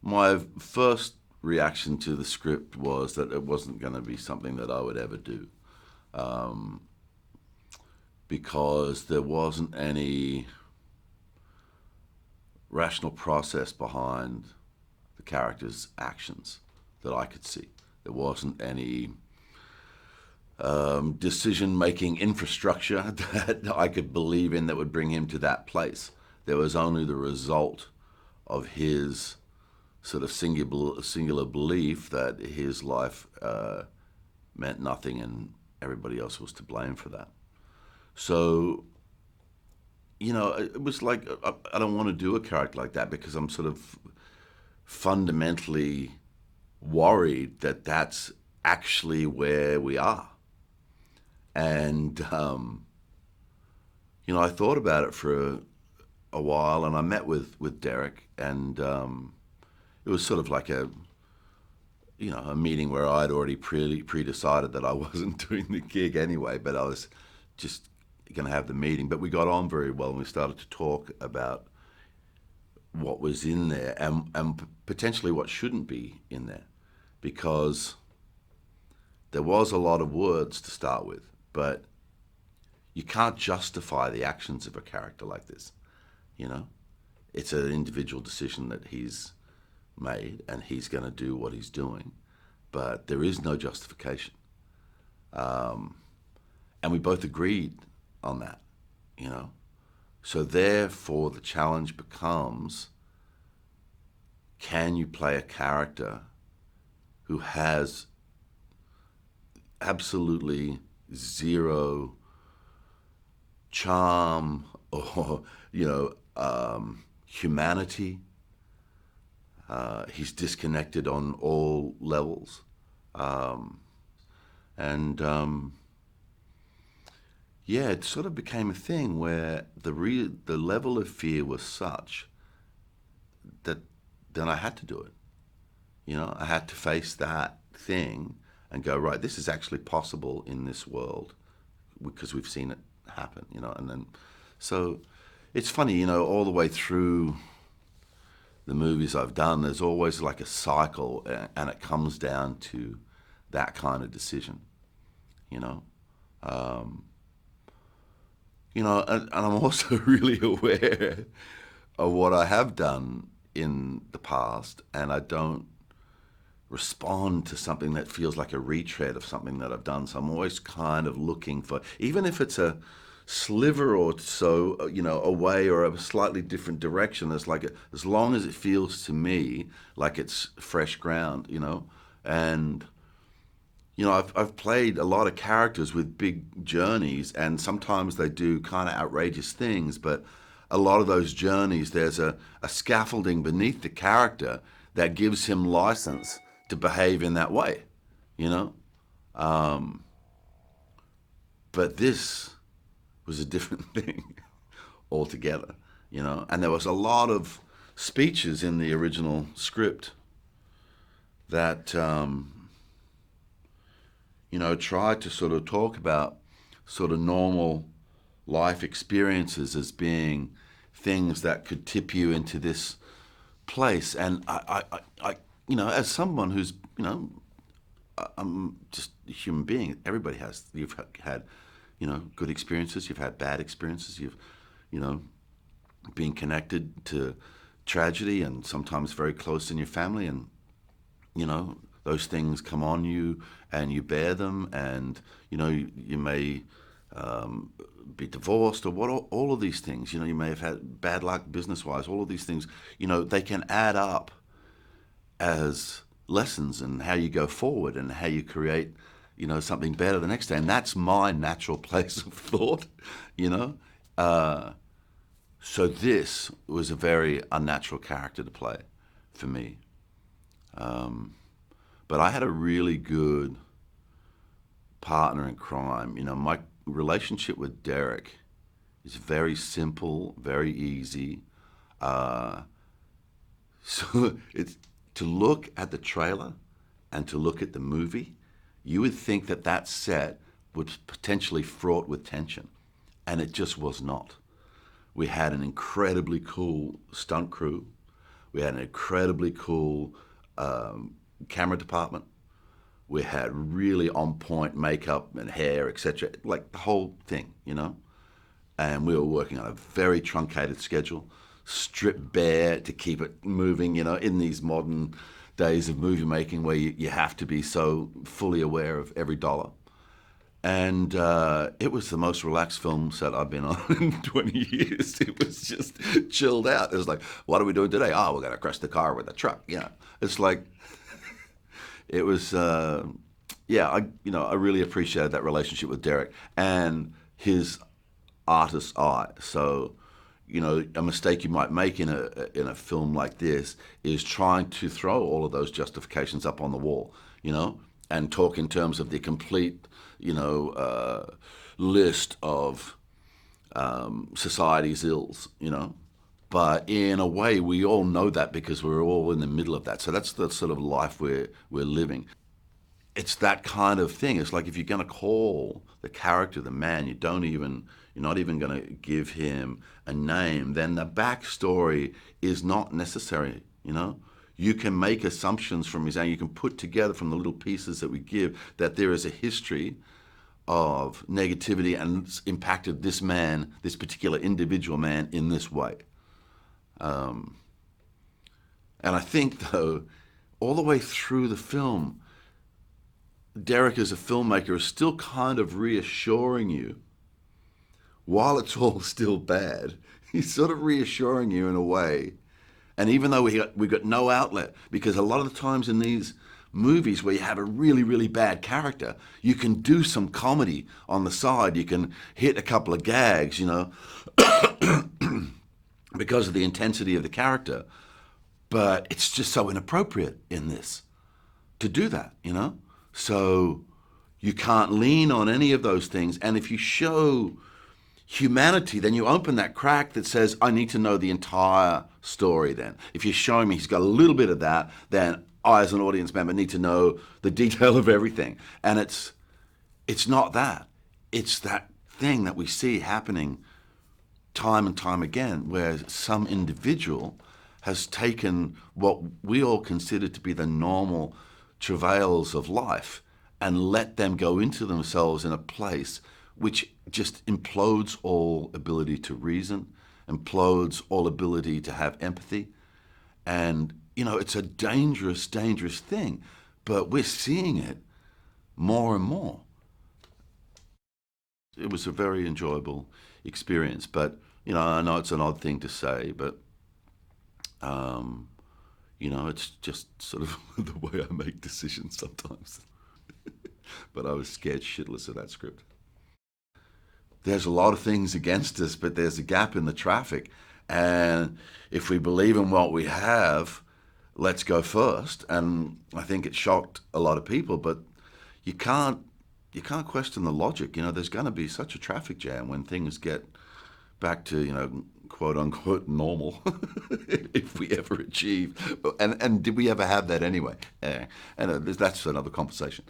my first reaction to the script was that it wasn't going to be something that I would ever do, because there wasn't any rational process behind the character's actions that I could see. There wasn't any decision-making infrastructure that I could believe in that would bring him to that place. There was only the result of his sort of singular belief that his life meant nothing and everybody else was to blame for that. So, it was like, I don't want to do a character like that because I'm sort of fundamentally worried that that's actually where we are. And, I thought about it for a while, and I met with Derek, and it was sort of like a meeting where I'd already pre-decided that I wasn't doing the gig anyway, but I was just going to have the meeting. But we got on very well, and we started to talk about what was in there and potentially what shouldn't be in there, because there was a lot of words to start with, but you can't justify the actions of a character like this. It's an individual decision that he's made, and he's going to do what he's doing, but there is no justification. And we both agreed on that, So therefore, the challenge becomes, can you play a character who has absolutely zero charm or, humanity? He's disconnected on all levels. It sort of became a thing where the level of fear was such that then I had to do it. I had to face that thing and go, right, this is actually possible in this world because we've seen it happen, and then, so it's funny, all the way through the movies I've done, there's always like a cycle, and it comes down to that kind of decision, and I'm also really aware of what I have done in the past, and I don't respond to something that feels like a retread of something that I've done. So I'm always kind of looking for, even if it's a sliver or so, away or a slightly different direction, it's like, as long as it feels to me like it's fresh ground, and I've played a lot of characters with big journeys, and sometimes they do kind of outrageous things, but a lot of those journeys, there's a scaffolding beneath the character that gives him license to behave in that way, but this was a different thing altogether, and there was a lot of speeches in the original script that tried to sort of talk about sort of normal life experiences as being things that could tip you into this place. And I as someone who's, I'm just a human being. Everybody has. You've had, good experiences. You've had bad experiences. You've, been connected to tragedy and sometimes very close in your family, and, those things come on you and you bear them, and, you may be divorced or what, all of these things, you may have had bad luck business-wise, all of these things, they can add up as lessons and how you go forward and how you create, something better the next day. And that's my natural place of thought, So this was a very unnatural character to play for me. But I had a really good partner in crime. My relationship with Derek is very simple, very easy. So it's to look at the trailer and to look at the movie, you would think that set was potentially fraught with tension, and it just was not. We had an incredibly cool stunt crew. We had an incredibly cool camera department. We had really on point makeup and hair, etc. Like the whole thing, you know. And we were working on a very truncated schedule, stripped bare to keep it moving, you know, in these modern days of movie making where you have to be so fully aware of every dollar. And it was the most relaxed film set I've been on in 20 years. It was just chilled out. It was like, what are we doing today? Oh, we're going to crash the car with a truck. Yeah. It's like, it was, yeah, I really appreciated that relationship with Derek and his artist's eye. So, you know, a mistake you might make in a film like this is trying to throw all of those justifications up on the wall, you know, and talk in terms of the complete, you know, list of society's ills, you know. But in a way, we all know that because we're all in the middle of that. So that's the sort of life we're living. It's that kind of thing. It's like if you're going to call the character the man, you're not even going to give him a name, then the backstory is not necessary, you know? You can make assumptions from his name. You can put together from the little pieces that we give that there is a history of negativity and it's impacted this man, this particular individual man, in this way. And I think, though, all the way through the film, Derek as a filmmaker is still kind of reassuring you, while it's all still bad, he's sort of reassuring you in a way. And even though we got no outlet, because a lot of the times in these movies where you have a really, really bad character, you can do some comedy on the side. You can hit a couple of gags, you know, because of the intensity of the character. But it's just so inappropriate in this to do that, you know? So you can't lean on any of those things. And if you show humanity, then you open that crack that says, I need to know the entire story then. If you're showing me he's got a little bit of that, then I, as an audience member, need to know the detail of everything. And it's not that. It's that thing that we see happening time and time again, where some individual has taken what we all consider to be the normal travails of life and let them go into themselves in a place which just implodes all ability to reason, implodes all ability to have empathy. And, you know, it's a dangerous, dangerous thing, but we're seeing it more and more. It was a very enjoyable experience, but, you know, I know it's an odd thing to say, but, you know, it's just sort of the way I make decisions sometimes. But I was scared shitless of that script. There's a lot of things against us, but there's a gap in the traffic. And if we believe in what we have, let's go first. And I think it shocked a lot of people, but you can't question the logic. You know, there's going to be such a traffic jam when things get back to, you know, quote unquote normal, if we ever achieve. And did we ever have that anyway? And that's another conversation.